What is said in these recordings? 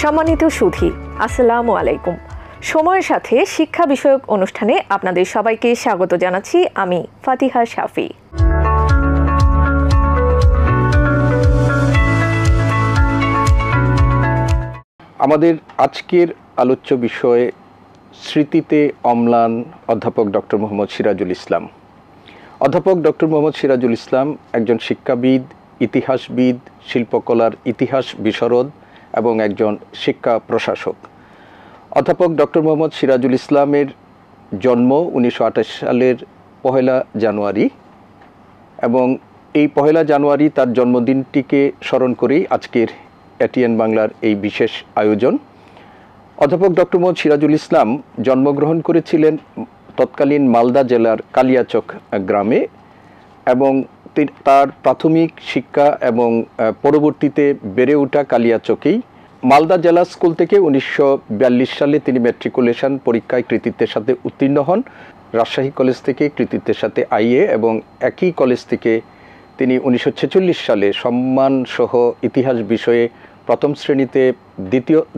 সম্মানিত সুধী, আসসালামু আলাইকুম। সময়ের সাথে শিক্ষা বিষয়ক অনুষ্ঠানে আপনাদের সবাইকে স্বাগত জানাচ্ছি আমি ফাতিহা শাফি। আমাদের আজকের আলোচ্য বিষয়ে স্মৃতিতে অম্লান অধ্যাপক ডক্টর মোহাম্মদ সিরাজুল ইসলাম। অধ্যাপক ডক্টর মোহাম্মদ সিরাজুল ইসলাম একজন শিক্ষাবিদ, ইতিহাসবিদ, শিল্পকলার ইতিহাস বিশরদ এবং একজন শিক্ষা প্রশাসক। অধ্যাপক ডক্টর মোহাম্মদ সিরাজুল ইসলামের জন্ম 1928 সালের 1 জানুয়ারি এবং এই 1 জানুয়ারি তার জন্মদিনটিকে স্মরণ করেই আজকের এটিএন বাংলার এই বিশেষ আয়োজন। অধ্যাপক ডক্টর মোহাম্মদ সিরাজুল ইসলাম জন্মগ্রহণ করেছিলেন তৎকালীন মালদা জেলার কালিয়াচক গ্রামে এবং তার প্রাথমিক শিক্ষা এবং পরবর্তীতে বেড়ে ওঠা কালিয়াচকেই। মালদা জেলা স্কুল থেকে 1942 সালে তিনি ম্যাট্রিকুলেশন পরীক্ষায় কৃতিত্বের সাথে উত্তীর্ণ হন। রাজশাহী কলেজ থেকে কৃতিত্বের সাথে আইএ এবং একই কলেজ থেকে তিনি 1946 সালে সম্মানসহ ইতিহাস বিষয়ে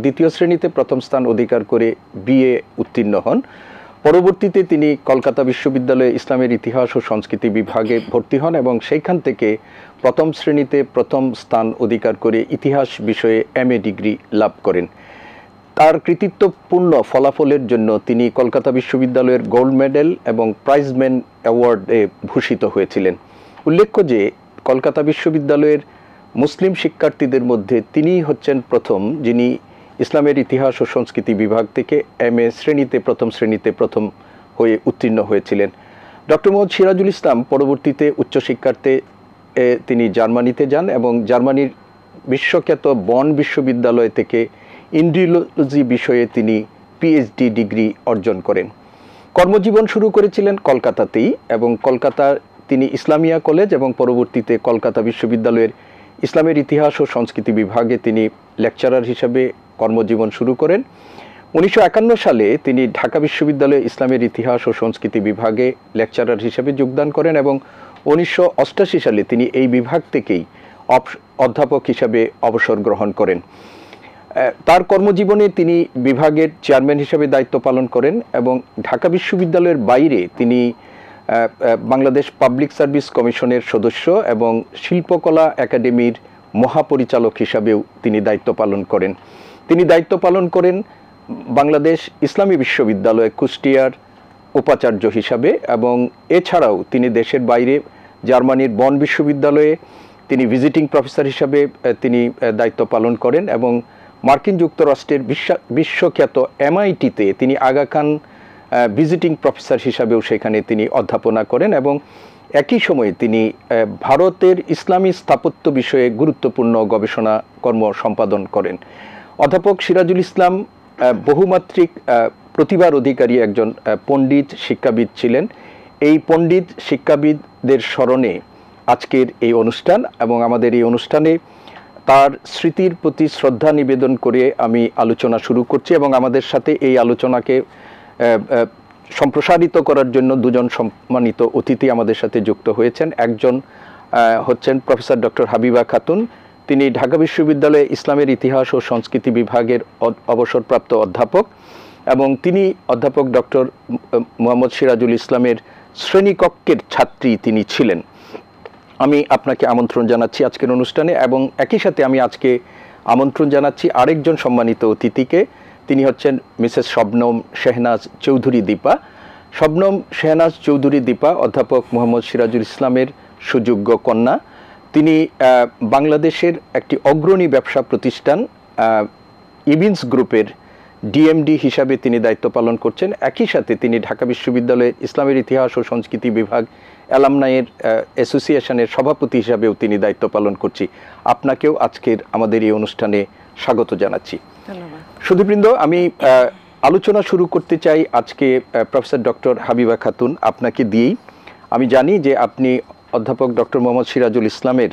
দ্বিতীয় শ্রেণীতে প্রথম স্থান অধিকার করে বিএ উত্তীর্ণ হন। পরবর্তীতে তিনি কলকাতা বিশ্ববিদ্যালয়ে ইসলামের ইতিহাস ও সংস্কৃতি বিভাগে ভর্তি হন এবং সেইখান থেকে প্রথম শ্রেণীতে প্রথম স্থান অধিকার করে ইতিহাস বিষয়ে এমএ ডিগ্রি লাভ করেন। তার কৃতিত্বপূর্ণ ফলাফলের জন্য তিনি কলকাতা বিশ্ববিদ্যালয়ের গোল্ড মেডেল এবং প্রাইজম্যান অ্যাওয়ার্ডে ভূষিত হয়েছিলেন। উল্লেখ্য যে কলকাতা বিশ্ববিদ্যালয়ের মুসলিম শিক্ষার্থীদের মধ্যে তিনিই হচ্ছেন প্রথম যিনি ইসলামের ইতিহাস ও সংস্কৃতি বিভাগ থেকে এমএ প্রথম শ্রেণীতে প্রথম হয়ে উত্তীর্ণ হয়েছিলেন। ডক্টর মোহাম্মদ সিরাজুল ইসলাম পরবর্তীতে উচ্চশিক্ষার্থে তিনি জার্মানিতে যান এবং জার্মানির বিশ্বখ্যাত বন বিশ্ববিদ্যালয় থেকে ইন্ডিওলজি বিষয়ে তিনি পিএইচডি ডিগ্রি অর্জন করেন। কর্মজীবন শুরু করেছিলেন কলকাতাতেই এবং কলকাতার তিনি ইসলামিয়া কলেজ এবং পরবর্তীতে কলকাতা বিশ্ববিদ্যালয়ের ইসলামের ইতিহাস ও সংস্কৃতি বিভাগে তিনি লেকচারার হিসেবে কর্মজীবন শুরু করেন। 1951 সালে তিনি ঢাকা বিশ্ববিদ্যালয়ে ইসলামের ইতিহাস ও সংস্কৃতি বিভাগে লেকচারার হিসেবে যোগদান করেন এবং 1988 সালে তিনি এই বিভাগ থেকেই অধ্যাপক হিসেবে অবসর গ্রহণ করেন। তার কর্মজীবনে তিনি বিভাগের চেয়ারম্যান হিসেবে দায়িত্ব পালন করেন এবং ঢাকা বিশ্ববিদ্যালয়ের বাইরে তিনি বাংলাদেশ পাবলিক সার্ভিস কমিশনের সদস্য এবং শিল্পকলা একাডেমির মহাপরিচালক হিসাবেও তিনি দায়িত্ব পালন করেন। তিনি দায়িত্ব পালন করেন বাংলাদেশ ইসলামী বিশ্ববিদ্যালয় কুষ্টিয়ার উপাচার্য হিসাবে এবং এছাড়াও তিনি দেশের বাইরে জার্মানির বন বিশ্ববিদ্যালয়ে তিনি ভিজিটিং প্রফেসর হিসাবে তিনি দায়িত্ব পালন করেন এবং মার্কিন যুক্তরাষ্ট্রের বিশ্বখ্যাত এমআইটিতে তিনি আগা খান ভিজিটিং প্রফেসর হিসাবেও সেখানে তিনি অধ্যাপনা করেন এবং একই সময়ে তিনি ভারতের ইসলামী স্থাপত্য বিষয়ে গুরুত্বপূর্ণ গবেষণা কর্ম সম্পাদন করেন। অধ্যাপক সিরাজুল ইসলাম বহুমাত্রিক প্রতিভার অধিকারী একজন পণ্ডিত শিক্ষাবিদ ছিলেন। এই পণ্ডিত শিক্ষাবিদদের স্মরণে আজকের এই অনুষ্ঠান এবং আমাদের এই অনুষ্ঠানে তার স্মৃতির প্রতি শ্রদ্ধা নিবেদন করে আমি আলোচনা শুরু করছি এবং আমাদের সাথে এই আলোচনাকে সম্প্রসারিত করার জন্য দুজন সম্মানিত অতিথি আমাদের সাথে যুক্ত হয়েছেন। একজন হচ্ছেন প্রফেসর ডক্টর হাবিবা খাতুন, তিনি ঢাকা বিশ্ববিদ্যালয়ে ইসলামের ইতিহাস ও সংস্কৃতি বিভাগের অবসরপ্রাপ্ত অধ্যাপক এবং তিনি অধ্যাপক ডক্টর মোহাম্মদ সিরাজুল ইসলামের শ্রেণীকক্ষের ছাত্রী তিনি ছিলেন। আমি আপনাকে আমন্ত্রণ জানাচ্ছি আজকের অনুষ্ঠানে এবং একই সাথে আমি আজকে আমন্ত্রণ জানাচ্ছি আরেকজন সম্মানিত অতিথিকে। তিনি হচ্ছেন মিসেস শবনম শেহনাজ চৌধুরী দীপা। শবনম শেহনাজ চৌধুরী দীপা অধ্যাপক মোহাম্মদ সিরাজুল ইসলামের সুযোগ্য কন্যা। তিনি বাংলাদেশের একটি অগ্রণী ব্যবসা প্রতিষ্ঠান ইভিন্স গ্রুপের ডিএমডি হিসাবে তিনি দায়িত্ব পালন করছেন। একই সাথে তিনি ঢাকা বিশ্ববিদ্যালয়ের ইসলামের ইতিহাস ও সংস্কৃতি বিভাগ অ্যালামনাইয়ের অ্যাসোসিয়েশনের সভাপতি হিসাবেও তিনি দায়িত্ব পালন করছি। আপনাকেও আজকের আমাদের এই অনুষ্ঠানে স্বাগত জানাচ্ছি। সুধীবৃন্দ, আমি আলোচনা শুরু করতে চাই আজকে প্রফেসর ডক্টর হাবিবা খাতুন আপনাকে দিয়েই। আমি জানি যে আপনি অধ্যাপক ডক্টর মোহাম্মদ সিরাজুল ইসলামের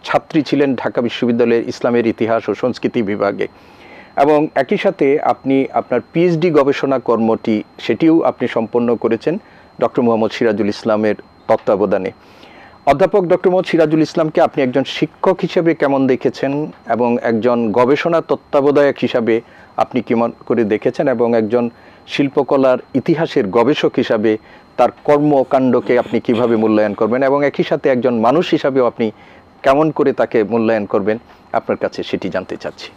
ছাত্রী ছিলেন ঢাকা বিশ্ববিদ্যালয়ের ইসলামের ইতিহাস ও সংস্কৃতি বিভাগে এবং একই সাথে আপনি আপনার পিএইচডি গবেষণা কর্মটি সেটিও আপনি সম্পন্ন করেছেন ডক্টর মোহাম্মদ সিরাজুল ইসলামের তত্ত্বাবধানে। অধ্যাপক ডক্টর মোহাম্মদ সিরাজুল ইসলামকে আপনি একজন শিক্ষক হিসেবে কেমন দেখেছেন এবং একজন গবেষণা তত্ত্বাবধায়ক হিসাবে আপনি কেমন করে দেখেছেন, এবং একজন শিল্পকলার ইতিহাসের গবেষক হিসাবে তার কর্মকাণ্ডকে আপনি কিভাবে মূল্যায়ন করবেন, এবং একই সাথে একজন মানুষ হিসাবেও আপনি কেমন করে তাকে মূল্যায়ন করবেন, আপনার কাছে সেটি জানতে চাচ্ছি।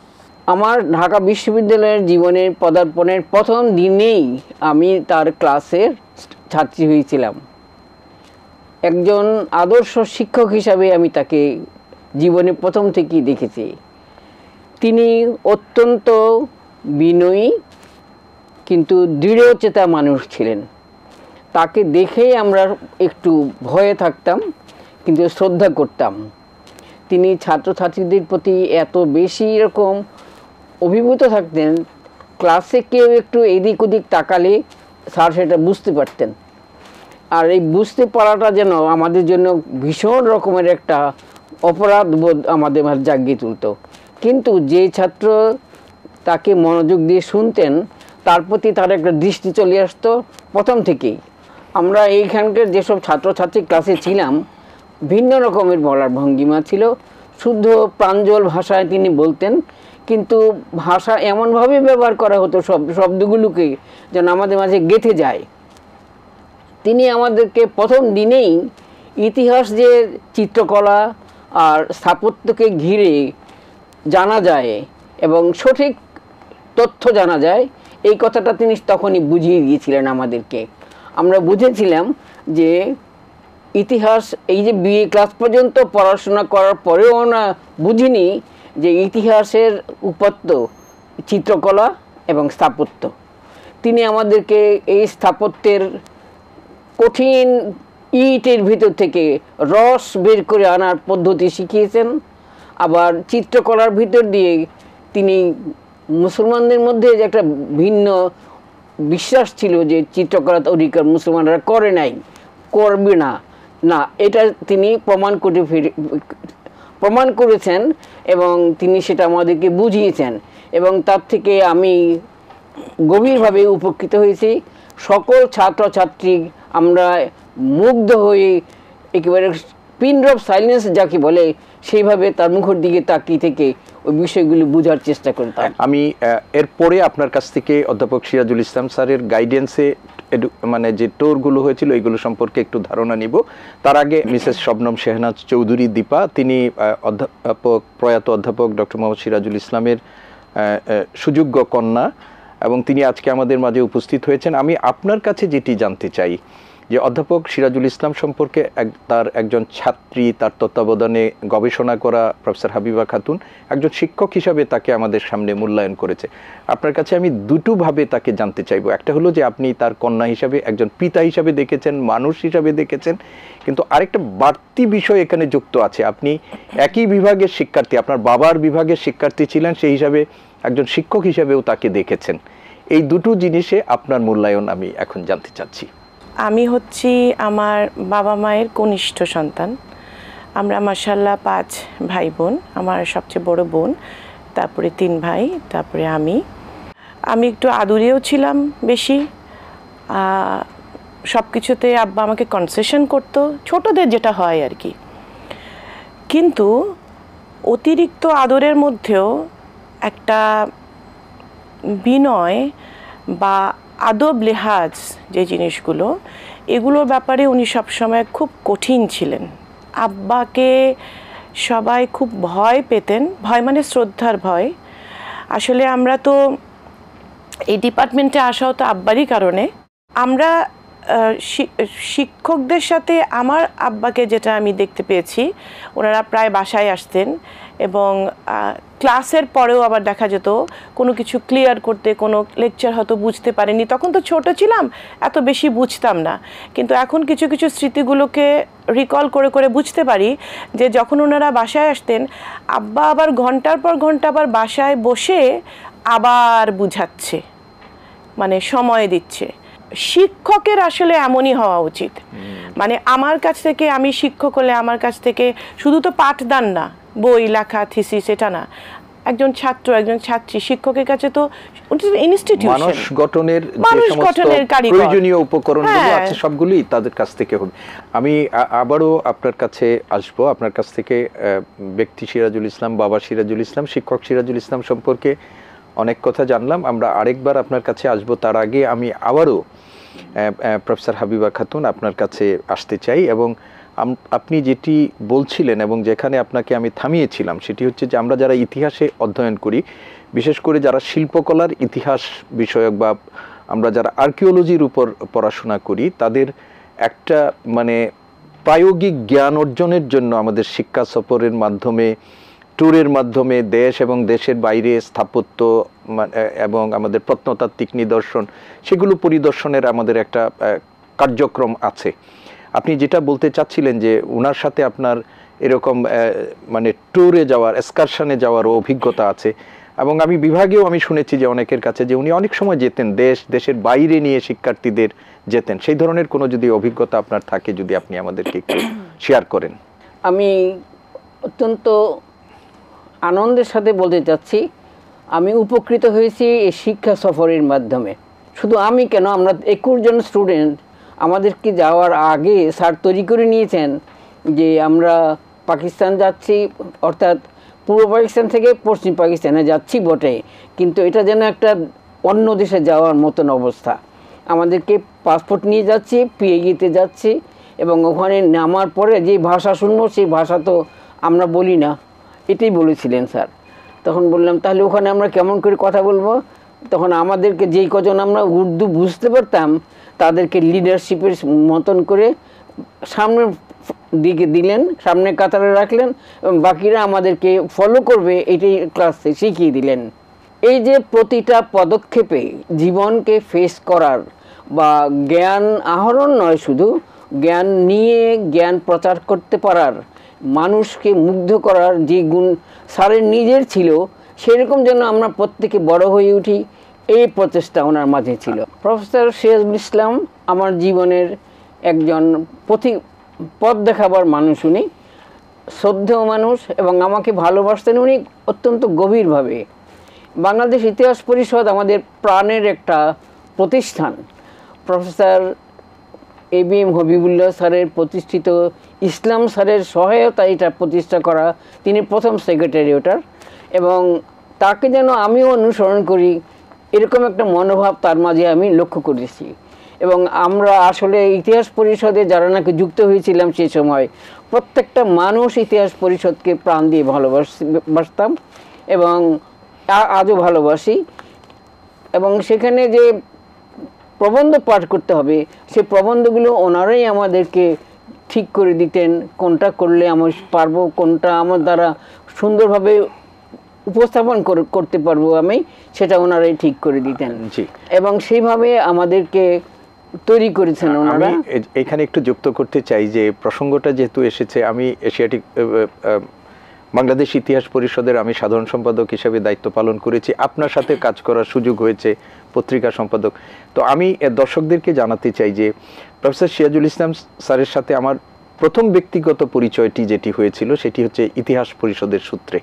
আমার ঢাকা বিশ্ববিদ্যালয়ের জীবনের পদার্পণের প্রথম দিনেই আমি তার ক্লাসের ছাত্রী হয়েছিলাম। একজন আদর্শ শিক্ষক হিসাবে আমি তাকে জীবনে প্রথম থেকেই দেখেছি। তিনি অত্যন্ত বিনয়ী কিন্তু দৃঢ়চেতা মানুষ ছিলেন। তাকে দেখেই আমরা একটু ভয়ে থাকতাম কিন্তু শ্রদ্ধা করতাম। তিনি ছাত্রছাত্রীদের প্রতি এত বেশি এরকম অভিভূত থাকতেন, ক্লাসে কেউ একটু এদিক ওদিক তাকালে স্যার সেটা বুঝতে পারতেন। আর এই বুঝতে পারাটা যেন আমাদের জন্য ভীষণ রকমের একটা অপরাধ বোধ আমাদের মাঝে জাগিয়ে তুলত। কিন্তু যে ছাত্র তাকে মনোযোগ দিয়ে শুনতেন তার প্রতি তার একটা দৃষ্টি চলে আসতো প্রথম থেকেই। আমরা এইখানকার যেসব ছাত্রছাত্রী ক্লাসে ছিলাম ভিন্ন রকমের বলার ভঙ্গিমা ছিল, শুদ্ধ প্রাঞ্জল ভাষায় তিনি বলতেন, কিন্তু ভাষা এমনভাবে ব্যবহার করা হতো শব্দগুলোকে যেন আমাদের মাঝে গেঁথে যায়। তিনি আমাদেরকে প্রথম দিনেই ইতিহাস যে চিত্রকলা আর স্থাপত্যকে ঘিরে জানা যায় এবং সঠিক তথ্য জানা যায়, এই কথাটা তিনি তখনই বুঝিয়ে দিয়েছিলেন আমাদেরকে। আমরা বুঝেছিলাম যে ইতিহাস, এই যে বিএ ক্লাস পর্যন্ত পড়াশোনা করার পরেও না বুঝিনি যে ইতিহাসের উপত্য চিত্রকলা এবং স্থাপত্য। তিনি আমাদেরকে এই স্থাপত্যের কঠিন ইটের ভিতর থেকে রস বের করে আনার পদ্ধতি শিখিয়েছেন। আবার চিত্রকলার ভিতর দিয়ে তিনি মুসলমানদের মধ্যে যে একটা ভিন্ন বিশ্বাস ছিল যে চিত্রকলা অধিকার মুসলমানরা করে নাই, করবে না, না, এটা তিনি প্রমাণ করেছেন এবং তিনি সেটা আমাদেরকে বুঝিয়েছেন। এবং তার থেকে আমি গভীরভাবে উপকৃত হয়েছি। সকল ছাত্রছাত্রী আমরা মুগ্ধ হয়ে একেবারে পিন ড্রপ সাইলেন্স যাকে বলে সেইভাবে তার মুখের দিকে তাকিয়ে থেকে ওই বিষয়গুলি বোঝার চেষ্টা করতাম। আমি এরপরে আপনার কাছ থেকে অধ্যাপক সিরাজুল ইসলাম স্যারের গাইডেন্সে মানে যে টোরগুলো হয়েছিল এইগুলো সম্পর্কে একটু ধারণা নিব। তার আগে মিসেস শবনম শেহনাজ চৌধুরী দীপা, তিনি প্রয়াত অধ্যাপক ডক্টর মোহাম্মদ সিরাজুল ইসলামের সুযোগ্য কন্যা এবং তিনি আজকে আমাদের মাঝে উপস্থিত হয়েছেন। আমি আপনার কাছে যেটি জানতে চাই যে অধ্যাপক সিরাজুল ইসলাম সম্পর্কে তার একজন ছাত্রী, তার তত্ত্বাবধানে গবেষণা করা প্রফেসর হাবিবা খাতুন একজন শিক্ষক হিসাবে তাকে আমাদের সামনে মূল্যায়ন করেছে। আপনার কাছে আমি দুটোভাবে তাকে জানতে চাইবো। একটা হলো যে আপনি তার কন্যা হিসাবে, একজন পিতা হিসাবে দেখেছেন, মানুষ হিসাবে দেখেছেন, কিন্তু আরেকটা বাড়তি বিষয় এখানে যুক্ত আছে। আপনি একই বিভাগের শিক্ষার্থী, আপনার বাবার বিভাগের শিক্ষার্থী ছিলেন, সেই হিসাবে একজন শিক্ষক হিসাবেও তাকে দেখেছেন। এই দুটো জিনিসে আপনার মূল্যায়ন আমি এখন জানতে চাচ্ছি। আমি হচ্ছি আমার বাবা মায়ের কনিষ্ঠ সন্তান। আমরা মাশাআল্লাহ 5 ভাই বোন, আমার সবচেয়ে বড় বোন, তারপরে 3 ভাই, তারপরে আমি একটু আদুরেও ছিলাম বেশি। সব কিছুতে আব্বা আমাকে কনসেশন করতো, ছোটদের যেটা হয় আর কি। কিন্তু অতিরিক্ত আদরের মধ্যেও একটা বিনয় বা আদব লেহাজ যে জিনিসগুলো, এগুলোর ব্যাপারে উনি সবসময় খুব কঠিন ছিলেন। আব্বাকে সবাই খুব ভয় পেতেন, ভয় মানে শ্রদ্ধার ভয়। আসলে আমরা তো এই ডিপার্টমেন্টে আসাও তো আব্বারই কারণে। আমরা শিক্ষকদের সাথে আমার আব্বাকে যেটা আমি দেখতে পেয়েছি, ওনারা প্রায় বাসায় আসতেন এবং ক্লাসের পরেও আবার দেখা যেত কোনো কিছু ক্লিয়ার করতে, কোনো লেকচার হয়তো বুঝতে পারিনি, তখন তো ছোট ছিলাম, এত বেশি বুঝতাম না, কিন্তু এখন কিছু কিছু স্মৃতিগুলোকে রিকল করে করে বুঝতে পারি যে যখন ওনারা বাসায় আসতেন আব্বা আবার ঘন্টার পর ঘন্টা আবার বাসায় বসে আবার বুঝাচ্ছে, মানে সময় দিচ্ছে। শিক্ষকের আসলে এমনই হওয়া উচিত। মানে আমার কাছ থেকে, আমি শিক্ষক হলে আমার কাছ থেকে শুধু তো পাঠদান না, বই লেখা, থিসিস, এটা না, একজন ছাত্র একজন ছাত্রী শিক্ষকের কাছে তো ইনস্টিটিউশন, মানুষ গঠনের যে মানুষ সমস্ত গঠনের কারিগর। প্রয়োজনীয় উপকরণগুলো হ্যাঁ। আছে সবগুলোই তাদের কাছ থেকে হবে। আমি আবারও আপনার কাছে আসব, আপনার কাছ থেকে ব্যক্তি সিরাজুল ইসলাম, বাবা সিরাজুল ইসলাম, শিক্ষক সিরাজুল ইসলাম সম্পর্কে অনেক কথা জানলাম। আমরা আরেকবার আপনার কাছে আসব, তার আগে আমি আবারও প্রফেসর হাবিবা খাতুন আপনার কাছে আসতে চাই। এবং আপনি যেটি বলছিলেন এবং যেখানে আপনাকে আমি থামিয়েছিলাম সেটি হচ্ছে যে আমরা যারা ইতিহাসে অধ্যয়ন করি, বিশেষ করে যারা শিল্পকলার ইতিহাস বিষয়ক বা আমরা যারা আর্কিওলজির উপর পড়াশোনা করি, তাদের একটা মানে প্রায়োগিক জ্ঞান অর্জনের জন্য আমাদের শিক্ষা সফরের মাধ্যমে, ট্যুরের মাধ্যমে দেশ এবং দেশের বাইরে স্থাপত্য এবং আমাদের প্রত্নতাত্ত্বিক নিদর্শন সেগুলো পরিদর্শনের আমাদের একটা কার্যক্রম আছে। আপনি যেটা বলতে চাচ্ছিলেন যে ওনার সাথে আপনার এরকম মানে ট্যুরে যাওয়ার, এক্সকারশনে যাওয়ার অভিজ্ঞতা আছে, এবং আমি বিভাগেও আমি শুনেছি যে অনেকের কাছে যে উনি অনেক সময় যেতেন দেশের বাইরে নিয়ে শিক্ষার্থীদের যেতেন। সেই ধরনের কোনো যদি অভিজ্ঞতা আপনার থাকে, যদি আপনি আমাদেরকে একটু শেয়ার করেন। আমি অত্যন্ত আনন্দের সাথে বলতে চাচ্ছি, আমি উপকৃত হয়েছি এই শিক্ষা সফরের মাধ্যমে। শুধু আমি কেন, আমরা 21 জন স্টুডেন্ট আমাদেরকে যাওয়ার আগে স্যার তৈরি করে নিয়েছেন যে আমরা পাকিস্তান যাচ্ছি, অর্থাৎ পূর্ব পাকিস্তান থেকে পশ্চিম পাকিস্তানে যাচ্ছি বটে, কিন্তু এটা যেন একটা অন্য দেশে যাওয়ার মতন অবস্থা। আমাদেরকে পাসপোর্ট নিয়ে যাচ্ছি, পিএইতে যাচ্ছি, এবং ওখানে নামার পরে যে ভাষা শুনবো সেই ভাষা তো আমরা বলি না, এটাই বলেছিলেন স্যার। তখন বললাম তাহলে ওখানে আমরা কেমন করে কথা বলবো? তখন আমাদেরকে যেই কজন আমরা উর্দু বুঝতে পারতাম তাদেরকে লিডারশিপের মতন করে সামনের দিকে দিলেন, সামনে কাতারে রাখলেন, এবং বাকিরা আমাদেরকে ফলো করবে এটাই ক্লাসে শিখিয়ে দিলেন। এই যে প্রতিটা পদক্ষেপে জীবনকে ফেস করার বা জ্ঞান আহরণ নয়, শুধু জ্ঞান নিয়ে জ্ঞান প্রচার করতে পারার, মানুষকে মুগ্ধ করার যে গুণ স্যারের নিজের ছিল, সেরকম যেন আমরা প্রত্যেকে বড় হয়ে উঠি, এই প্রচেষ্টা ওনার মাঝে ছিল। প্রফেসর সিরাজুল ইসলাম আমার জীবনের একজন পথ দেখাবার মানুষ। উনি শ্রদ্ধেয় মানুষ এবং আমাকে ভালোবাসতেন উনি অত্যন্ত গভীরভাবে। বাংলাদেশ ইতিহাস পরিষদ আমাদের প্রাণের একটা প্রতিষ্ঠান। প্রফেসর ABM হবিবুল্লাহ স্যারের প্রতিষ্ঠিত, ইসলাম স্যারের সহায়তা এটা প্রতিষ্ঠা করা, তিনি প্রথম সেক্রেটারি ওটার, এবং তাকে যেন আমিও অনুসরণ করি এরকম একটা মনোভাব তার মাঝে আমি লক্ষ্য করেছি। এবং আমরা আসলে ইতিহাস পরিষদে যারা নাকি যুক্ত হয়েছিলাম সেই সময় প্রত্যেকটা মানুষ ইতিহাস পরিষদকে প্রাণ দিয়ে ভালোবাসতাম এবং আজও ভালোবাসি। এবং সেখানে যে প্রবন্ধ পাঠ করতে হবে, সেই প্রবন্ধগুলো ওনারাই আমাদেরকে ঠিক করে দিতেন, কোনটা করলে আমি পারবো, কোনটা আমার দ্বারা সুন্দরভাবে উপস্থাপন করতে পারবো আমি, সেটা ওনারাই ঠিক করে দিতেন। এবং সেইভাবে আমাদেরকে তৈরি করেছেন ওনারা। আমি এখানে একটু যুক্ত করতে চাই যে প্রসঙ্গটা যেহেতু এসেছে, আমি এশিয়াটিক বাংলাদেশ ইতিহাস পরিষদের আমি সাধারণ সম্পাদক হিসেবে দায়িত্ব পালন করেছি, আপনার সাথে কাজ করার সুযোগ হয়েছে পত্রিকা সম্পাদক। তো আমি দর্শকদেরকে জানাতে চাই যে প্রফেসর সিরাজুল ইসলাম স্যারের সাথে আমার প্রথম ব্যক্তিগত পরিচয়টি যেটি হয়েছিল সেটি হচ্ছে ইতিহাস পরিষদের সূত্রে,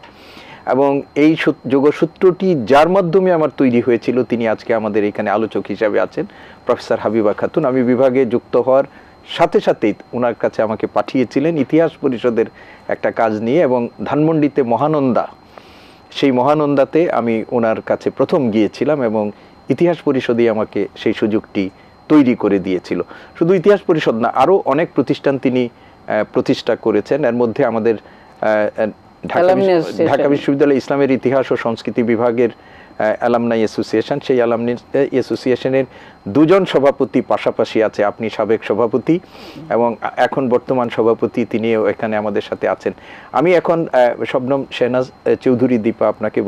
এবং এই যোগসূত্রটি যার মাধ্যমে আমার তৈরি হয়েছিল তিনি আজকে আমাদের এখানে আলোচক হিসাবে আছেন, প্রফেসর হাবিবা খাতুন। আমি বিভাগে যুক্ত হওয়ার সাথে সাথেই ওনার কাছে আমাকে পাঠিয়েছিলেন ইতিহাস পরিষদের একটা কাজ নিয়ে, এবং ধানমন্ডিতে মহানন্দা, সেই মহানন্দাতে আমি ওনার কাছে প্রথম গিয়েছিলাম এবং ইতিহাস পরিষদই আমাকে সেই সুযোগটি তৈরি করে দিয়েছিল। শুধু ইতিহাস পরিষদ না, আরও অনেক প্রতিষ্ঠান তিনি প্রতিষ্ঠা করেছেন। এর মধ্যে আমাদের ঢাকা বিশ্ববিদ্যালয় ইসলামের ইতিহাস ও সংস্কৃতি বিভাগের অ্যালামনাই অ্যাসোসিয়েশন, সেই অ্যালামনাই অ্যাসোসিয়েশনের দুজন সভাপতি পাশাপাশি আছে, আপনি সাবেক সভাপতি এবং এখন বর্তমান সভাপতি, তিনিও এখানে আমাদের সাথে আছেন। আমি এখন শবনম শেহনাজ চৌধুরী দীপা আপনাকে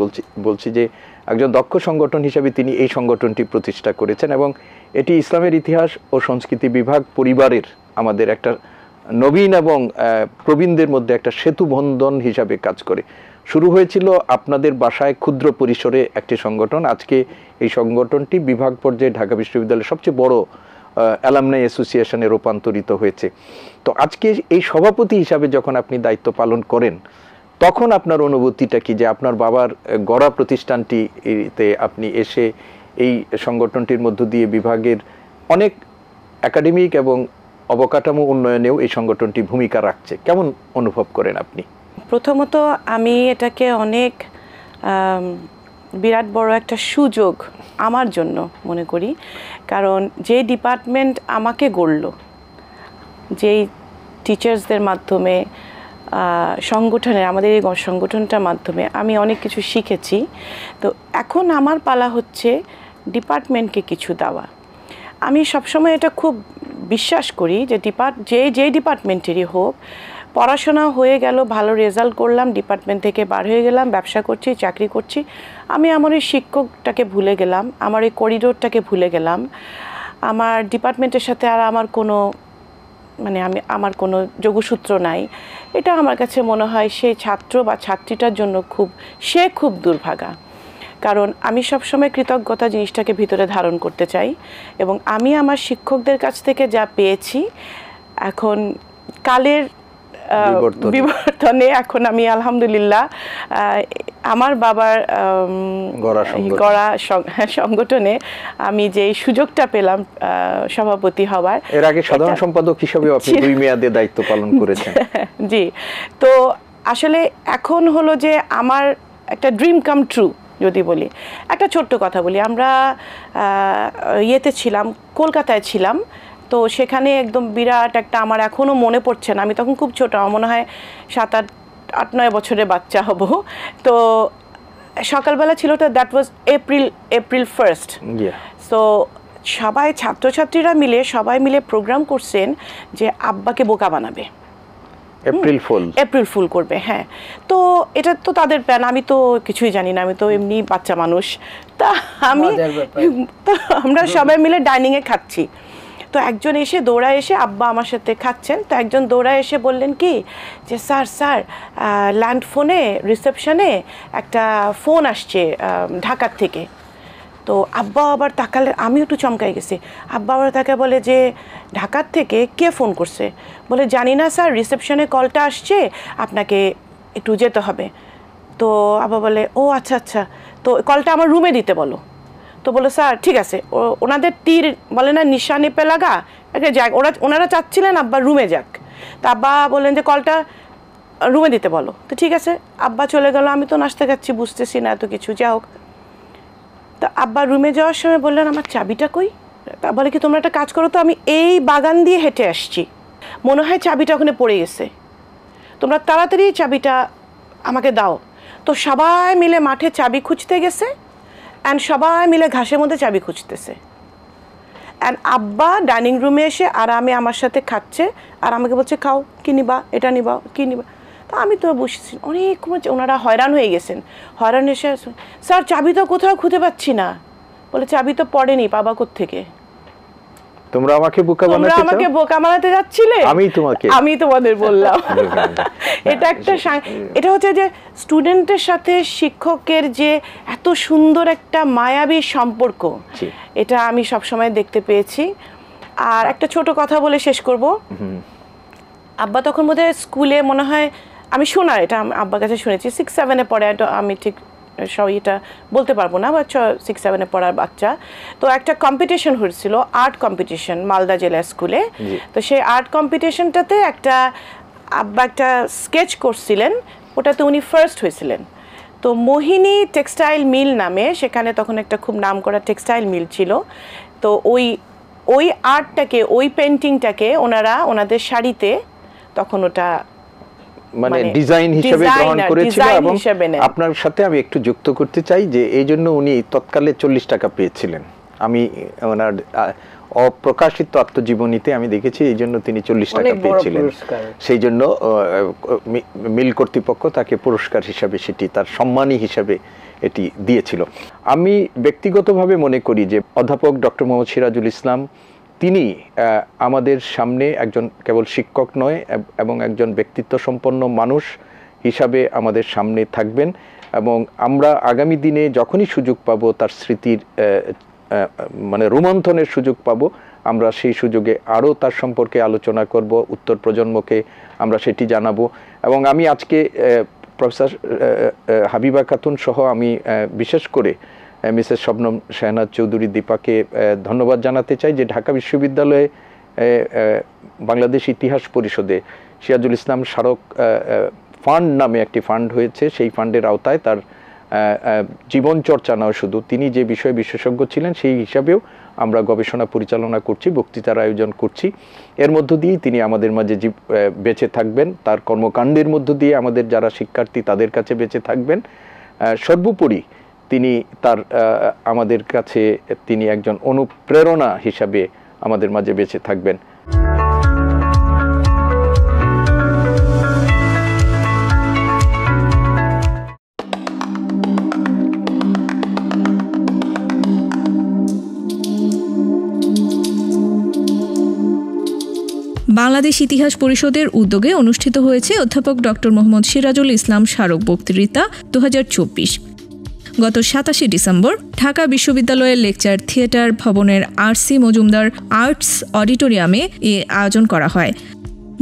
বলছি যে একজন দক্ষ সংগঠন হিসেবে তিনি এই সংগঠনটি প্রতিষ্ঠা করেছেন, এবং এটি ইসলামের ইতিহাস ও সংস্কৃতি বিভাগ পরিবারের আমাদের একটা নবীন এবং প্রবীণদের মধ্যে একটা সেতু বন্ধন হিসাবে কাজ করে। শুরু হয়েছিল আপনাদের বাসায় ক্ষুদ্র পরিসরে একটি সংগঠন, আজকে এই সংগঠনটি বিভাগ পর্যায়ে ঢাকা বিশ্ববিদ্যালয়ের সবচেয়ে বড় অ্যালামনাই অ্যাসোসিয়েশনে রূপান্তরিত হয়েছে। তো আজকে এই সভাপতি হিসাবে যখন আপনি দায়িত্ব পালন করেন, তখন আপনার অনুভূতিটা কি, যে আপনার বাবার গড়া প্রতিষ্ঠানটিতে আপনি এসে এই সংগঠনটির মধ্য দিয়ে বিভাগের অনেক একাডেমিক এবং অবকাঠামো উন্নয়নেও এই সংগঠনটি ভূমিকা রাখছে, কেমন অনুভব করেন আপনি? প্রথমত আমি এটাকে অনেক বিরাট বড় একটা সুযোগ আমার জন্য মনে করি, কারণ যে ডিপার্টমেন্ট আমাকে গড়ল, যেই টিচার্সদের মাধ্যমে, সংগঠনের, আমাদের এই সংগঠনটার মাধ্যমে আমি অনেক কিছু শিখেছি। তো এখন আমার পালা হচ্ছে ডিপার্টমেন্টকে কিছু দেওয়া। আমি সবসময় এটা খুব বিশ্বাস করি যে যেই ডিপার্টমেন্টেরই হোক, পড়াশোনা হয়ে গেল, ভালো রেজাল্ট করলাম, ডিপার্টমেন্ট থেকে বার হয়ে গেলাম, ব্যবসা করছি, চাকরি করছি, আমি আমার ওই শিক্ষকটাকে ভুলে গেলাম, আমার ওই করিডোরটাকে ভুলে গেলাম, আমার ডিপার্টমেন্টের সাথে আর আমার কোনো আমার কোনো যোগসূত্র নাই। এটা আমার কাছে মনে হয় সেই ছাত্র বা ছাত্রীটার জন্য খুব দুর্ভাগা। কারণ আমি সবসময় কৃতজ্ঞতা জিনিসটাকে ভিতরে ধারণ করতে চাই, এবং আমি আমার শিক্ষকদের কাছ থেকে যা পেয়েছি, এখন কালের বিবর্তনে এখন আমি আলহামদুলিল্লাহ আমার বাবার গড়া সংগঠনে আমি যে সুযোগটা পেলাম সভাপতি হওয়ার। এর আগে সাধারণ সম্পাদক হিসেবে আপনি 2 মেয়াদে দায়িত্ব পালন করেছেন। জি, তো আসলে এখন হলো যে আমার একটা ড্রিম কাম ট্রু। যদি বলি, একটা ছোট্ট কথা বলি, আমরা ইয়েতে ছিলাম, কলকাতায় ছিলাম, তো সেখানে একদম বিরাট একটা, আমার এখনও মনে পড়ছে না, আমি তখন খুব ছোট, আমার মনে হয় 7-8-9 বছরের বাচ্চা হব। তো সকালবেলা ছিল, তো that was April 1st। So সবাই ছাত্রছাত্রীরা মিলে সবাই মিলে প্রোগ্রাম করছেন যে আব্বাকে বোকা বানাবে, এপ্রিল ফুল করবে। হ্যাঁ, তো এটা তো তাদের প্ল্যান, আমি তো কিছুই জানি না, আমি তো এমনি বাচ্চা মানুষ। তা আমরা সবাই মিলে ডাইনিংয়ে খাচ্ছি, তো একজন এসে দৌড়ায় এসে, আব্বা আমার সাথে খাচ্ছেন, তো একজন দৌড়ায় এসে বললেন কি যে স্যার ল্যান্ড ফোনে রিসেপশনে একটা ফোন আসছে ঢাকার থেকে। তো আব্বা আবার তাকালে, আমি একটু চমকাই গেছি, আব্বা আবার তাকে বলে যে ঢাকার থেকে কে ফোন করছে? বলে জানি না স্যার, রিসেপশনে কলটা আসছে, আপনাকে একটু যেতে হবে। তো আব্বা বলে ও আচ্ছা, তো কলটা আমার রুমে দিতে বলো। তো বলো স্যার ঠিক আছে, ওনাদের তীর বলে না নিশানে পে লাগা, যাক, ওনারা চাচ্ছিলেন আব্বা রুমে যাক। তা আব্বা বললেন যে কলটা রুমে দিতে বলো। তো ঠিক আছে, আব্বা চলে গেল, আমি তো নাস্তা খাচ্ছি, বুঝতেছি না এত কিছু, যা হোক। তা আব্বা রুমে যাওয়ার সময় বললেন আমার চাবিটা কই? তা বলে কি তোমরা একটা কাজ করো তো, আমি এই বাগান দিয়ে হেঁটে আসছি, মনে হয় চাবিটা ওখানে পড়ে গেছে, তোমরা তাড়াতাড়ি চাবিটা আমাকে দাও। তো সবাই মিলে মাঠে চাবি খুঁজতে গেছে, অ্যান্ড সবাই মিলে ঘাসের মধ্যে চাবি খুঁজতেছে, অ্যান্ড আব্বা ডাইনিং রুমে এসে আরামে আমার সাথে খাচ্ছে, আর আমাকে বলছে খাও, কি নিবা, এটা নিবা, কি নিবা। তো আমি তো বুঝছি অনেক, ওনারা হয়রান হয়ে গেছেন, হয়রান এসে স্যার চাবি তো কোথাও খুঁজে পাচ্ছি না। বলে চাবি তো পড়েনি, পাবা কোত্থেকে? তোমরা আমাকে বোকা বানাতে যাচ্ছিলে, আমি তোমাদের বললাম। এটা হচ্ছে যে স্টুডেন্টের সাথে শিক্ষকের যে এত সুন্দর একটা মায়াবী সম্পর্ক, এটা আমি সবসময় দেখতে পেয়েছি। আর একটা ছোট কথা বলে শেষ করব। আব্বা তখন বোধহয় স্কুলে, মনে হয় আমি শোনা, এটা আব্বার কাছে শুনেছি, 6-7-এ পড়ে, আমি ঠিক সবাই এটা বলতে পারবো না, বা 6-7-এ পড়ার বাচ্চা। তো একটা কম্পিটিশন হয়েছিল, আর্ট কম্পিটিশন, মালদা জেলা স্কুলে। তো সেই আর্ট কম্পিটিশনটাতে আব্বা একটা স্কেচ করছিলেন, ওটাতে উনি ফার্স্ট হয়েছিলেন। তো মোহিনী টেক্সটাইল মিল নামে, সেখানে তখন একটা খুব নাম করা টেক্সটাইল মিল ছিল। তো ওই আর্টটাকে, ওই পেন্টিংটাকে ওনাদের শাড়িতে তখন ওটা মানে ডিজাইন হিসেবে গ্রহণ করেছিল। এবং আপনার সাথে আমি একটু যুক্ত করতে চাই যে এই জন্য উনি তৎকালে 40 টাকা পেয়েছিলেন। আমি ওনার অপ্রকাশিত আত্মজীবনীতে আমি দেখেছি, এই জন্য তিনি 40 টাকা পেয়েছিলেন। সেই জন্য মিল কর্তৃপক্ষ তাকে পুরস্কার হিসাবে, সেটি তার সম্মানী হিসাবে এটি দিয়েছিল। আমি ব্যক্তিগতভাবে মনে করি যে অধ্যাপক ডক্টর মোহাম্মদ সিরাজুল ইসলাম, তিনি আমাদের সামনে একজন কেবল শিক্ষক নয়, এবং একজন ব্যক্তিত্ব সম্পন্ন মানুষ হিসাবে আমাদের সামনে থাকবেন। এবং আমরা আগামী দিনে যখনই সুযোগ পাবো, তার স্মৃতির মানে রোমন্থনের সুযোগ পাবো, আমরা সেই সুযোগে আরও তার সম্পর্কে আলোচনা করব, উত্তর প্রজন্মকে আমরা সেটি জানাবো। এবং আমি আজকে প্রফেসর হাবিবা খাতুন সহ আমি বিশেষ করে মিসেস শবনম শাহনাজ চৌধুরী দীপাকে ধন্যবাদ জানাতে চাই যে ঢাকা বিশ্ববিদ্যালয়ে বাংলাদেশ ইতিহাস পরিষদে সিরাজুল ইসলাম স্মারক ফান্ড নামে একটি ফান্ড হয়েছে। সেই ফান্ডের আওতায় তার জীবন চর্চা নয় শুধু, তিনি যে বিষয়ে বিশেষজ্ঞ ছিলেন সেই হিসাবেও আমরা গবেষণা পরিচালনা করছি, বক্তৃতার আয়োজন করছি। এর মধ্য দিয়েই তিনি আমাদের মাঝে বেঁচে থাকবেন, তার কর্মকাণ্ডের মধ্য দিয়ে আমাদের যারা শিক্ষার্থী তাদের কাছে বেঁচে থাকবেন। সর্বোপরি তিনি আমাদের কাছে তিনি একজন অনুপ্রেরণা হিসাবে আমাদের মাঝে বেঁচে থাকবেন। বাংলাদেশ ইতিহাস পরিষদের উদ্যোগে অনুষ্ঠিত হয়েছে অধ্যাপক ডক্টর মোহাম্মদ সিরাজুল ইসলাম স্মারক বক্তৃতা 2024। গত 27 ডিসেম্বর ঢাকা বিশ্ববিদ্যালয়ের লেকচার থিয়েটার ভবনের আরসি মজুমদার আর্টস অডিটোরিয়ামে এ আয়োজন করা হয়।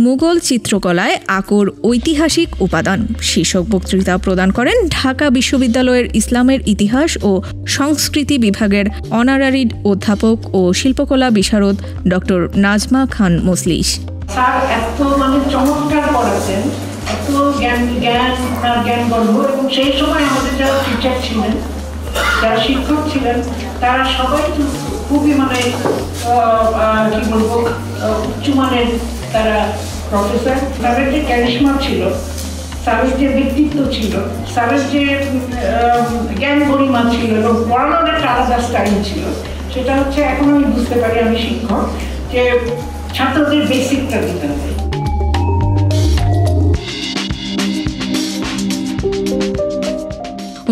মুঘল চিত্রকলায় আকর ঐতিহাসিক উপাদান শীর্ষক বক্তৃতা প্রদান করেন ঢাকা বিশ্ববিদ্যালয়ের ইসলামের ইতিহাস ও সংস্কৃতি বিভাগের অনারারি অধ্যাপক ও শিল্পকলা বিশারদ ডক্টর নাজমা খান মজলিস। স্যার এত চমৎকার পড়াতেন, এত জ্ঞানগর্ভ, এবং সেই সময় আমাদের যারা টিচার ছিলেন, যারা শিক্ষক ছিলেন, তারা সবাই খুবই কি বলবো উচ্চমানের তারা প্রফেসর। স্যারের যে ক্যারিশমা ছিল, স্যারের যে ব্যক্তিত্ব ছিল, স্যারের যে জ্ঞান গরিমা ছিল এবং পড়ানোর একটা আলাদা স্টাইল ছিল, সেটা হচ্ছে এখন আমি বুঝতে পারি, আমি শিক্ষক, যে ছাত্রদের বেসিকটা দিতে হবে।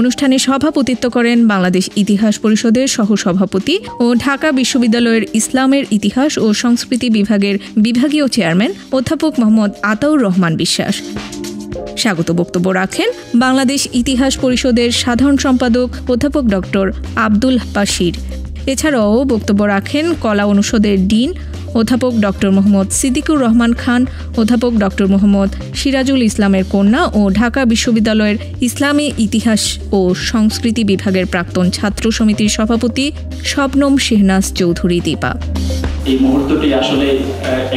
অনুষ্ঠানে সভাপতিত্ব করেন বাংলাদেশ ইতিহাস পরিষদের সহসভাপতি ও ঢাকা বিশ্ববিদ্যালয়ের ইসলামের ইতিহাস ও সংস্কৃতি বিভাগের বিভাগীয় চেয়ারম্যান অধ্যাপক মোহাম্মদ আতাউর রহমান বিশ্বাস। স্বাগত বক্তব্য রাখেন বাংলাদেশ ইতিহাস পরিষদের সাধারণ সম্পাদক অধ্যাপক ডক্টর আব্দুল বাশির। এছাড়াও বক্তব্য রাখেন কলা অনুষদের ডিন অধ্যাপক ডক্টর মোহাম্মদ সিদ্দিকুর রহমান খান, অধ্যাপক ডক্টর মোহাম্মদ সিরাজুল ইসলামের কন্যা ও ঢাকা বিশ্ববিদ্যালয়ের ইসলামী ইতিহাস ও সংস্কৃতি বিভাগের প্রাক্তন ছাত্র সমিতির সভাপতি শবনম শাহনাজ চৌধুরী দীপা। এই মুহূর্তটি আসলে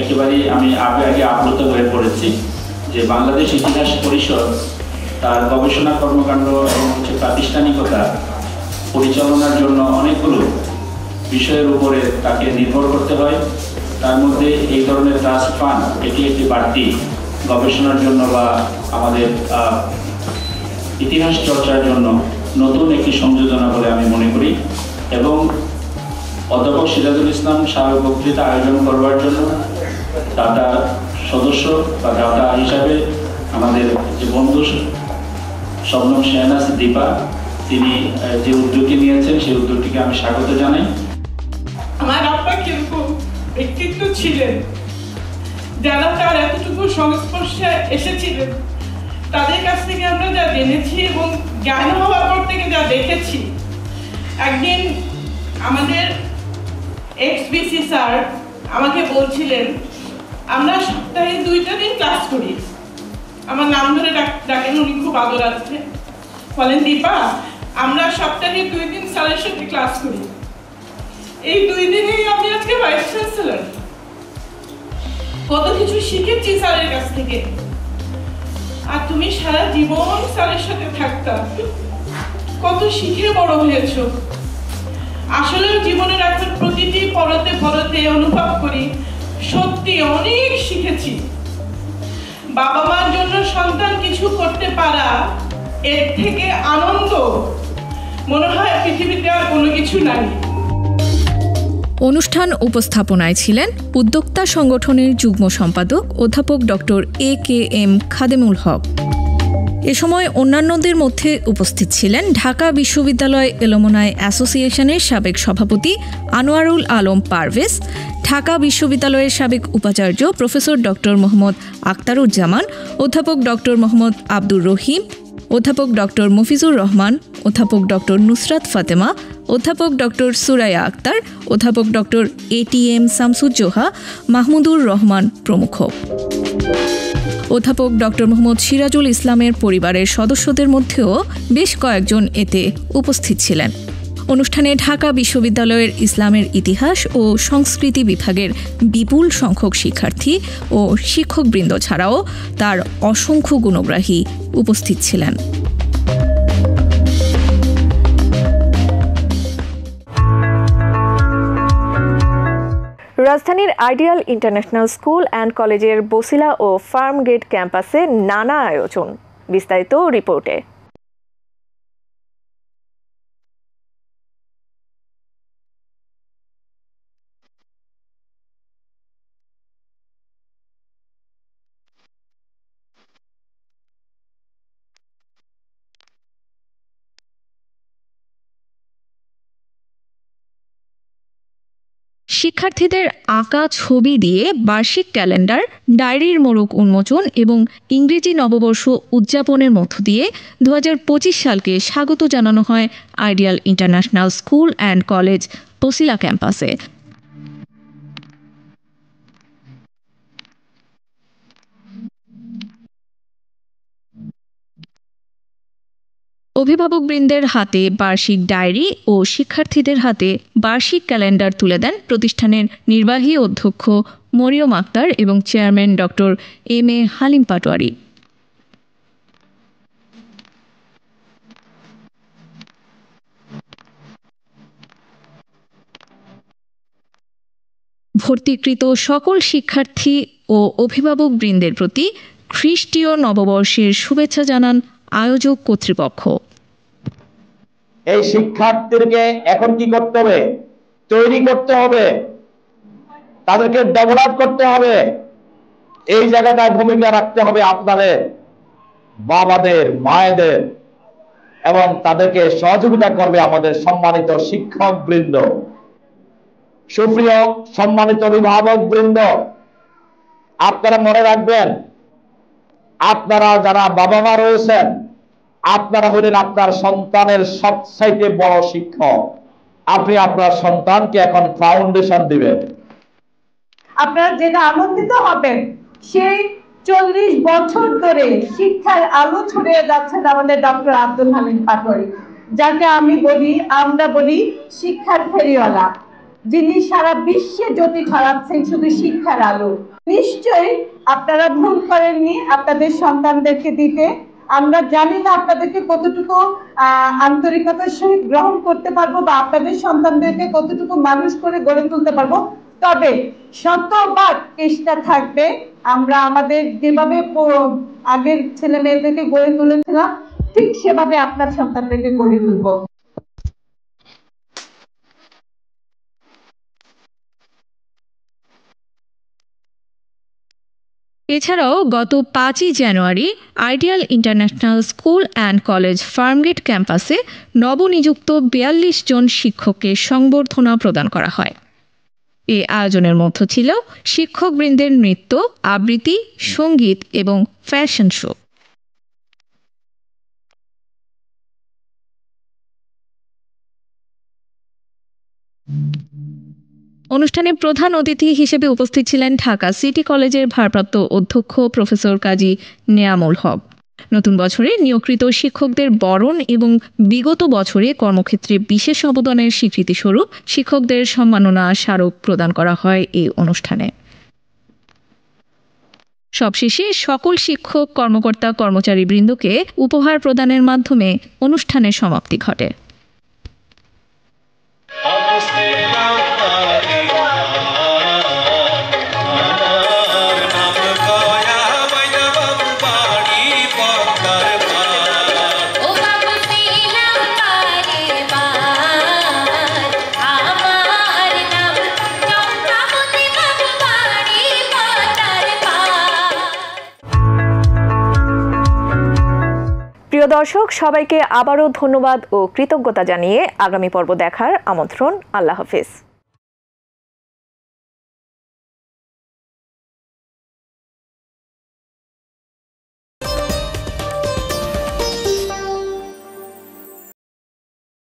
একেবারেই আমি আগে আপ্লুত হয়ে পড়েছি যে বাংলাদেশ ইতিহাস পরিষদ তার গবেষণা কর্মকাণ্ড এবং প্রাতিষ্ঠানিকতা পরিচালনার জন্য অনেকগুলো বিষয়ের উপরে তাকে নির্ভর করতে হয়। তার মধ্যে এই ধরনের ট্রাস্ট ফান্ড এটি একটি বাড়তি গবেষণার জন্য বা আমাদের ইতিহাস চর্চার জন্য নতুন একটি সংযোজনা বলে আমি মনে করি। এবং অধ্যাপক সিরাজুল ইসলাম স্মারক বক্তৃতা আয়োজন করবার জন্য দাতা সদস্য বা দাতা হিসাবে আমাদের যে বন্ধু শবনম শাহনাজ দীপা, তিনি যে উদ্যোগটি নিয়েছেন সেই উদ্যোগটিকে আমি স্বাগত জানাই। আমার আব্বা কিরকম ব্যক্তিত্ব ছিলেন, যারা তার এতটুকু সংস্পর্শে এসেছিলেন, তাদের কাছ থেকে আমরা যা জেনেছি এবং জ্ঞান হওয়ার পর থেকে যা দেখেছি। একদিন আমাদের এক্স-বিসি স্যার আমাকে বলছিলেন, আমরা সপ্তাহে 2টা দিন ক্লাস করি। আমার নাম ধরে ডাকেন, উনি খুব আদর আছে। বলেন, দীপা, আমরা সপ্তাহে 2 দিন স্যারের সাথে ক্লাস করি। এই 2 দিনেই আমি আজকে ভাইস চ্যান্সেলর। কত কিছু শিখেছি স্যারের কাছ থেকে। আর তুমি সারা জীবন স্যারের সাথে থাকতা, কত শিখে বড় হয়েছো। আসলে জীবনের এখন প্রতিটি পরতে পরতে অনুভব করি সত্যি অনেক শিখেছি। বাবা মার জন্য সন্তান কিছু করতে পারা, এর থেকে আনন্দ মনে হয় পৃথিবীতে আর কোনো কিছু নাই। অনুষ্ঠান উপস্থাপনায় ছিলেন উদ্যোক্তা সংগঠনের যুগ্ম সম্পাদক অধ্যাপক ডক্টর AKM খাদেমুল হক। এ সময় অন্যান্যদের মধ্যে উপস্থিত ছিলেন ঢাকা বিশ্ববিদ্যালয় এলুমনাই অ্যাসোসিয়েশনের সাবেক সভাপতি আনোয়ারুল আলম পারভেজ, ঢাকা বিশ্ববিদ্যালয়ের সাবেক উপাচার্য প্রফেসর ডক্টর মোহাম্মদ আখতারুজ্জামান, অধ্যাপক ডক্টর মোহাম্মদ আব্দুর রহিম, অধ্যাপক ডক্টর মফিজুর রহমান, অধ্যাপক ডক্টর নুসরাত ফাতেমা, অধ্যাপক ডক্টর সুরাইয়া আক্তার, অধ্যাপক ডক্টর ATM শামসুজ্জোহা, মাহমুদুর রহমান প্রমুখ। অধ্যাপক ডক্টর মোহাম্মদ সিরাজুল ইসলামের পরিবারের সদস্যদের মধ্যেও বেশ কয়েকজন এতে উপস্থিত ছিলেন। অনুষ্ঠানে ঢাকা বিশ্ববিদ্যালয়ের ইসলামের ইতিহাস ও সংস্কৃতি বিভাগের বিপুল সংখ্যক শিক্ষার্থী ও শিক্ষকবৃন্দ ছাড়াও তার অসংখ্য গুণগ্রাহী উপস্থিত ছিলেন। রাজধানীর আইডিয়াল ইন্টারন্যাশনাল স্কুল অ্যান্ড কলেজের বসিলা ও ফার্ম গেট ক্যাম্পাসে নানা আয়োজন, বিস্তারিত রিপোর্টে। শিক্ষার্থীদের আঁকা ছবি দিয়ে বার্ষিক ক্যালেন্ডার, ডায়েরির মোড়ক উন্মোচন এবং ইংরেজি নববর্ষ উদযাপনের মধ্য দিয়ে 2025 সালকে স্বাগত জানানো হয় ideal international school and college Basila ক্যাম্পাসে। অভিভাবকবৃন্দের হাতে বার্ষিক ডায়েরি ও শিক্ষার্থীদের হাতে বার্ষিক ক্যালেন্ডার তুলে দেন প্রতিষ্ঠানের নির্বাহী অধ্যক্ষ মরিয়ম আক্তার এবং chairman doctor M A. Halim Patwari. ভর্তিকৃত সকল শিক্ষার্থী ও অভিভাবকবৃন্দের প্রতি খ্রিস্টীয় নববর্ষের শুভেচ্ছা জানান আয়োজক কর্তৃপক্ষ। এই শিক্ষার্থীদেরকে এখন কি করতে হবে? তৈরি করতে হবে, তাদেরকে ডেভেলপ করতে হবে। এই জায়গাটায় ভূমিকা রাখতে হবে আপনাদের, বাবাদের, মায়েদের, এবং তাদেরকে সহযোগিতা করবে আমাদের সম্মানিত শিক্ষক বৃন্দ। সুপ্রিয় সম্মানিত অভিভাবক বৃন্দ, আপনারা মনে রাখবেন, আপনারা যারা বাবা মা রয়েছেন, আপনারা হলেন আপনার সন্তানের সবচাইতে বড় শিক্ষক। আপনি আপনার সন্তানকে এখন ফাউন্ডেশন দিবেন। আপনারা যেটা আনন্দিত হবেন, সেই 40 বছর ধরে শিক্ষার আলো ছড়িয়ে যাচ্ছেন আমাদের ডক্টর আব্দুল হালিম পাটোয়ারি, যাকে আমরা বলি শিক্ষার ফেরিওয়ালা, যিনি সারা বিশ্বে জ্যোতি ছড়াচ্ছেন শুধু শিক্ষার আলো। নিশ্চয়ই আপনারা ভুল করেননি আপনাদের সন্তানদেরকে দিতে। আমরা জানি না আপনাদেরকে কতটুকু আন্তরিকতার সহিত গ্রহণ করতে পারবো বা আপনাদের সন্তানদেরকে কতটুকু মানুষ করে গড়ে তুলতে পারবো, তবে শতবার চেষ্টা থাকবে আমরা আমাদের যেভাবে আগের ছেলে মেয়েদেরকে গড়ে তুলেছিলাম ঠিক সেভাবে আপনার সন্তানদেরকে গড়ে তুলবো। এছাড়াও গত 5ই January ideal international school and college Farmgate ক্যাম্পাসে নবনিযুক্ত 42 জন শিক্ষককে সংবর্ধনা প্রদান করা হয়। এই আয়োজনের মধ্য ছিল শিক্ষকবৃন্দের নৃত্য, আবৃত্তি, সঙ্গীত এবং ফ্যাশন শো। অনুষ্ঠানে প্রধান অতিথি হিসেবে উপস্থিত ছিলেন ঢাকা সিটি কলেজের ভারপ্রাপ্ত অধ্যক্ষ প্রফেসর কাজী নেয়ামুল হক। নতুন বছরে নিয়োগকৃত শিক্ষকদের বরণ এবং বিগত বছরে কর্মক্ষেত্রে বিশেষ অবদানের স্বীকৃতিস্বরূপ শিক্ষকদের সম্মাননা স্মারক প্রদান করা হয় এই অনুষ্ঠানে। সবশেষে সকল শিক্ষক, কর্মকর্তা, কর্মচারীবৃন্দকে উপহার প্রদানের মাধ্যমে অনুষ্ঠানের সমাপ্তি ঘটে। প্রিয় দর্শক, সবাইকে আবারও ধন্যবাদ ও কৃতজ্ঞতা জানিয়ে আগামী পর্ব দেখার আমন্ত্রণ। আল্লাহ হাফেজ।